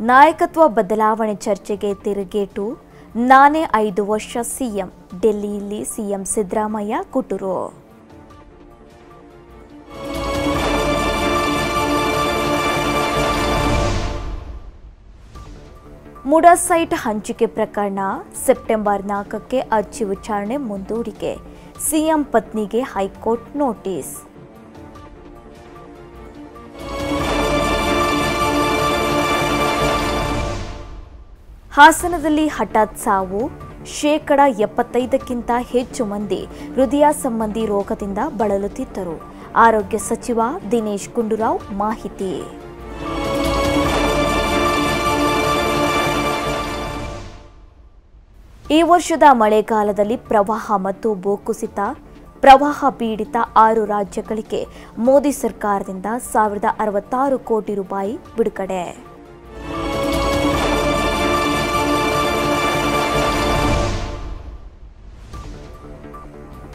ನಾಯಕತ್ವ ಬದಲಾವಣೆ ಚರ್ಚೆಗೆ ತಿರುಗೇಟು. ನಾನೇ 5 ವರ್ಷ ಸಿಎಂ, ಡೆಲ್ಲಿಯಲ್ಲಿ ಸಿಎಂ ಸಿದ್ದರಾಮಯ್ಯ ಕುಟುರು. ಮುಡಾ ಸೈಟ್ ಹಂಚಿಕೆ ಪ್ರಕರಣ ಸೆಪ್ಟೆಂಬರ್ 4ಕ್ಕೆ ಅರ್ಜಿ ವಿಚಾರಣೆ ಮುಂದೂಡಿಕೆ. ಸಿಎಂ ಪತ್ನಿಗೆ ಹೈಕೋರ್ಟ್ ನೋಟಿಸ್. ಹಾಸನದಲ್ಲಿ ಹಠಾತ್ ಸಾವು. 75%ಕ್ಕಿಂತ ಹೆಚ್ಚು ಮಂದಿ ಹೃದಯ ಸಂಬಂಧಿ ರೋಗದಿಂದ ಬಳಲುತ್ತಿದ್ದರು. ಆರೋಗ್ಯ ಸಚಿವ ದಿನೇಶ್ ಗುಂಡೂರಾವ್ ಮಾಹಿತಿ. ಈ ವರ್ಷದ ಮಳೆಗಾಲದಲ್ಲಿ ಪ್ರವಾಹ ಮತ್ತು ಭೂಕುಸಿತ. ಪ್ರವಾಹ ಪೀಡಿತ 6 ರಾಜ್ಯಗಳಿಗೆ ಮೋದಿ ಸರ್ಕಾರದಿಂದ 1066 ಕೋಟಿ ರೂಪಾಯಿ ಬಿಡುಗಡೆ.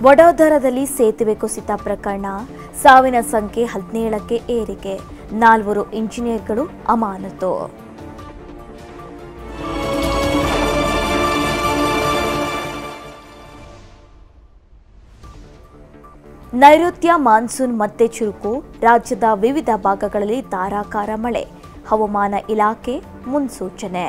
ವಡೋದರದಲ್ಲಿ ಸೇತುವೆ ಕುಸಿತ ಪ್ರಕರಣ. ಸಾವಿನ ಸಂಖ್ಯೆ 17ಕ್ಕೆ ಏರಿಕೆ. 4 ಇಂಜಿನಿಯರ್ಗಳು ಅಮಾನತು. ನೈಋತ್ಯ ಮಾನ್ಸೂನ್ ಮತ್ತೆ ಚುರುಕು. ರಾಜ್ಯದ ವಿವಿಧ ಭಾಗಗಳಲ್ಲಿ ಧಾರಾಕಾರ ಮಳೆ. ಹವಾಮಾನ ಇಲಾಖೆ ಮುನ್ಸೂಚನೆ.